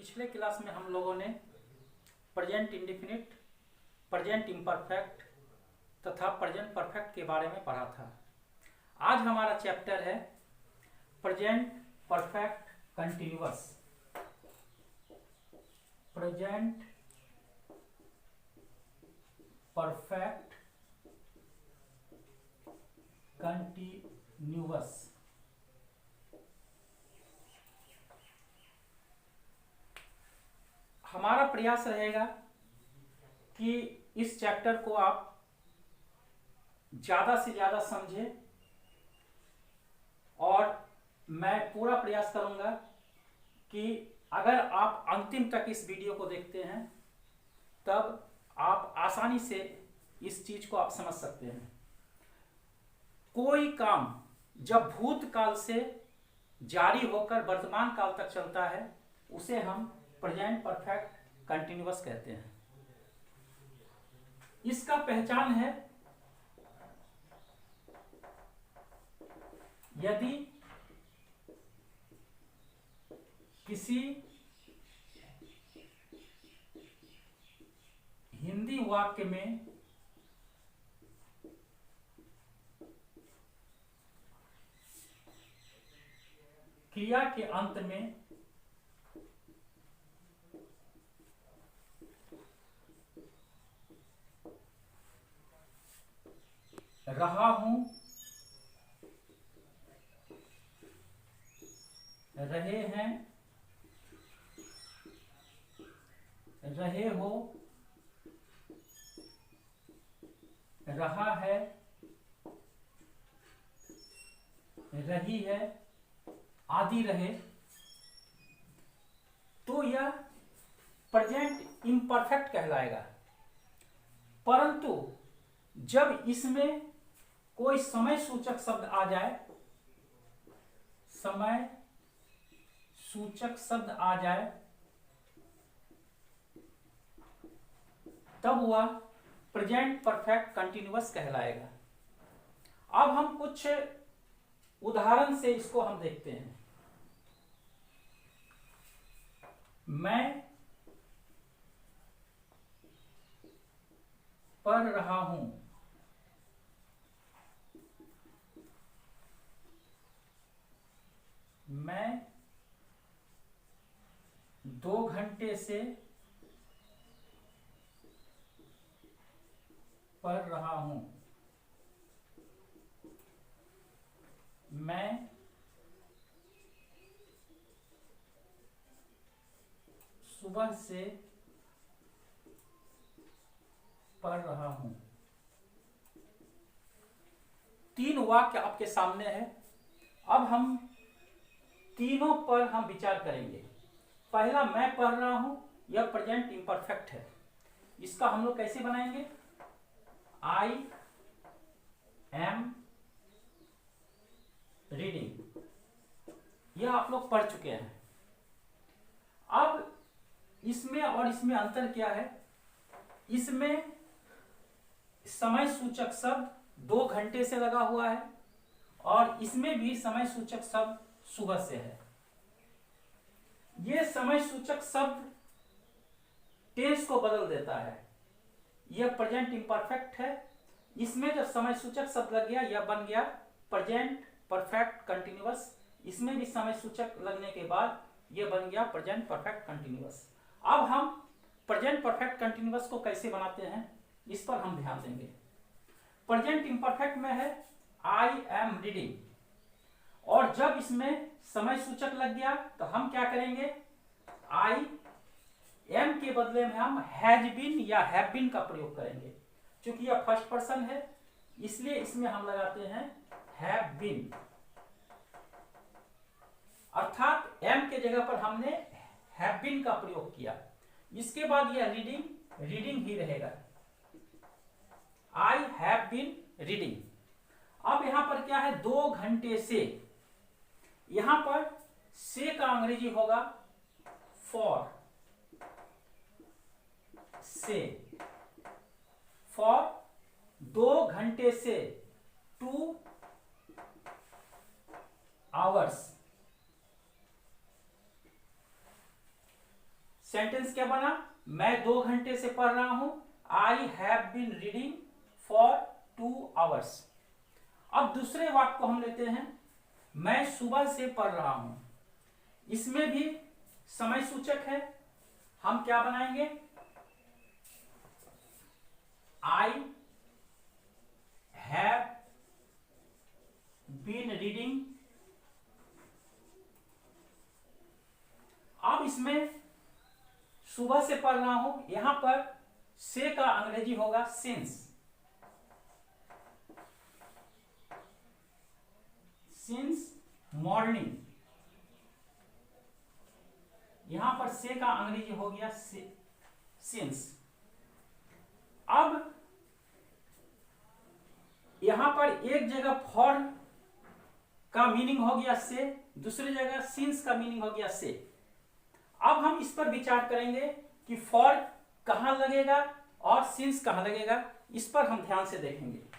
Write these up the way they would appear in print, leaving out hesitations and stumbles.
पिछले क्लास में हम लोगों ने प्रेजेंट इंडेफिनिट, प्रेजेंट इम्परफेक्ट तथा प्रेजेंट परफेक्ट के बारे में पढ़ा था। आज हमारा चैप्टर है present perfect continuous. Present perfect continuous. हमारा प्रयास रहेगा कि इस चैप्टर को आप ज्यादा से ज्यादा समझें और मैं पूरा प्रयास करूंगा कि अगर आप अंतिम तक इस वीडियो को देखते हैं तब आप आसानी से इस चीज को आप समझ सकते हैं। कोई काम जब भूतकाल से जारी होकर वर्तमान काल तक चलता है उसे हम प्रेजेंट परफेक्ट कंटिन्यूअस कहते हैं। इसका पहचान है यदि किसी हिंदी वाक्य में क्रिया के अंत में रहा हूं, रहे हैं, रहे हो, रहा है, रही है आदि रहे तो यह प्रेजेंट इम्परफेक्ट कहलाएगा। परंतु जब इसमें कोई समय सूचक शब्द आ जाए, समय सूचक शब्द आ जाए तब वह प्रेजेंट परफेक्ट कंटिन्यूअस कहलाएगा। अब हम कुछ उदाहरण से इसको हम देखते हैं। मैं पढ़ रहा हूं, मैं 2 घंटे से पढ़ रहा हूं, मैं सुबह से पढ़ रहा हूं। 3 वाक्य आपके सामने है। अब हम तीनों पर हम विचार करेंगे। पहला मैं पढ़ रहा हूं, यह प्रेजेंट इम्परफेक्ट है। इसका हम लोग कैसे बनाएंगे? आई एम रीडिंग, यह आप लोग पढ़ चुके हैं। अब इसमें और इसमें अंतर क्या है? इसमें समय सूचक शब्द 2 घंटे से लगा हुआ है और इसमें भी समय सूचक शब्द सुबह से है। यह समय सूचक शब्द टेंस को बदल देता है। यह प्रेजेंट इम्परफेक्ट है। इसमें जब समय सूचक शब्द लग गया यह बन गया प्रेजेंट परफेक्ट कंटिन्यूअस। इसमें भी समय सूचक लगने के बाद यह बन गया प्रेजेंट परफेक्ट कंटिन्यूअस। अब हम प्रेजेंट परफेक्ट कंटिन्यूअस को कैसे बनाते हैं इस पर हम ध्यान देंगे। प्रेजेंट इम्परफेक्ट में है आई एम रीडिंग और जब इसमें समय सूचक लग गया तो हम क्या करेंगे? आई एम के बदले में हम हैज बीन या हैव बीन का प्रयोग करेंगे। क्योंकि यह फर्स्ट पर्सन है इसलिए इसमें हम लगाते हैं हैव बीन, अर्थात एम के जगह पर हमने हैव बीन का प्रयोग किया। इसके बाद यह रीडिंग रीडिंग ही रहेगा। I have been reading. अब यहां पर क्या है? 2 घंटे से। यहां पर से का अंग्रेजी होगा फॉर, से, फॉर 2 घंटे से 2 आवर्स। सेंटेंस क्या बना, मैं 2 घंटे से पढ़ रहा हूं, I have been reading for 2 hours। अब दूसरे वाक्य को हम लेते हैं, मैं सुबह से पढ़ रहा हूं। इसमें भी समय सूचक है, हम क्या बनाएंगे, आई हैव बीन रीडिंग। अब इसमें सुबह से पढ़ रहा हूं, यहां पर से का अंग्रेजी होगा सिंस। सिंस मॉर्निंग, यहां पर से का अंग्रेजी हो गया सिंस। अब यहां पर एक जगह फॉर का मीनिंग हो गया से, दूसरी जगह सिंस का मीनिंग हो गया से। अब हम इस पर विचार करेंगे कि फॉर कहां लगेगा और सिंस कहां लगेगा, इस पर हम ध्यान से देखेंगे।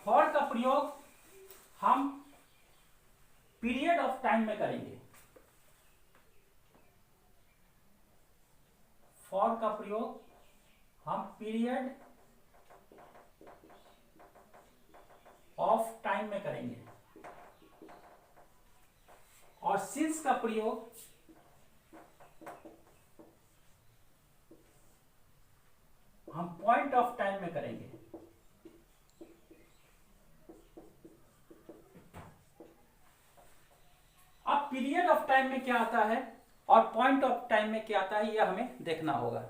फॉर का प्रयोग हम पीरियड ऑफ टाइम में करेंगे। फॉर का प्रयोग हम पीरियड ऑफ टाइम में करेंगे और सिंस का प्रयोग हम पॉइंट ऑफ टाइम में करेंगे। अब पीरियड ऑफ टाइम में क्या आता है और पॉइंट ऑफ टाइम में क्या आता है, यह हमें देखना होगा।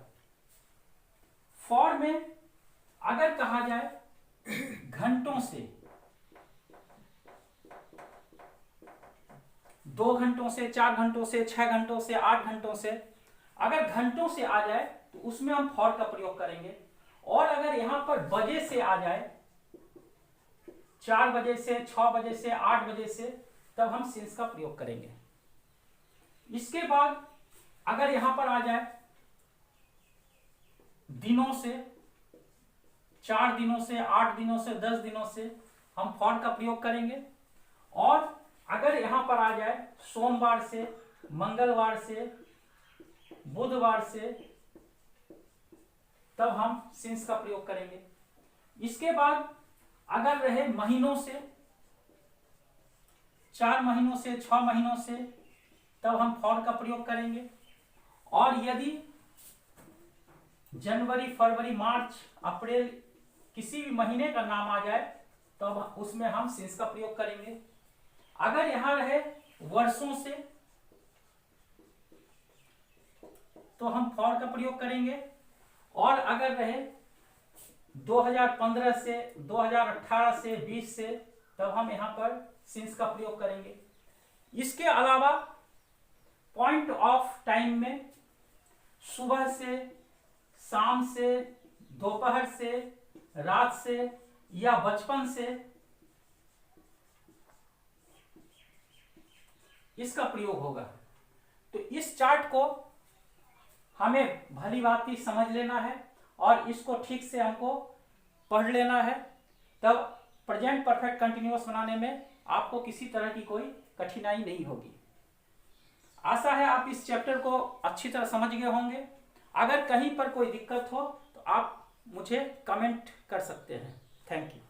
फॉर में अगर कहा जाए घंटों से, 2 घंटों से, 4 घंटों से, 6 घंटों से, 8 घंटों से, अगर घंटों से आ जाए तो उसमें हम फॉर का प्रयोग करेंगे। और अगर यहां पर बजे से आ जाए, 4 बजे से, 6 बजे से, 8 बजे से, तब हम सिंस का प्रयोग करेंगे। इसके बाद अगर यहां पर आ जाए दिनों से, 4 दिनों से, 8 दिनों से, 10 दिनों से, हम फॉर का प्रयोग करेंगे। और अगर यहां पर आ जाए सोमवार से, मंगलवार से, बुधवार से, तब हम सिंस का प्रयोग करेंगे। इसके बाद अगर रहे महीनों से, 4 महीनों से, 6 महीनों से, तब हम फॉर का प्रयोग करेंगे। और यदि जनवरी, फरवरी, मार्च, अप्रैल किसी भी महीने का नाम आ जाए तब उसमें हम सिंस का प्रयोग करेंगे। अगर यहां रहे वर्षों से तो हम फॉर का प्रयोग करेंगे। और अगर रहे 2015 से, 2018 से, 20 से, तब हम यहां पर सिंस का प्रयोग करेंगे। इसके अलावा पॉइंट ऑफ टाइम में सुबह से, शाम से, दोपहर से, रात से या बचपन से इसका प्रयोग होगा। तो इस चार्ट को हमें भली भांति समझ लेना है और इसको ठीक से हमको पढ़ लेना है, तब प्रेजेंट परफेक्ट कंटिन्यूअस बनाने में आपको किसी तरह की कोई कठिनाई नहीं होगी। आशा है आप इस चैप्टर को अच्छी तरह समझ गए होंगे। अगर कहीं पर कोई दिक्कत हो तो आप मुझे कमेंट कर सकते हैं। Thank you.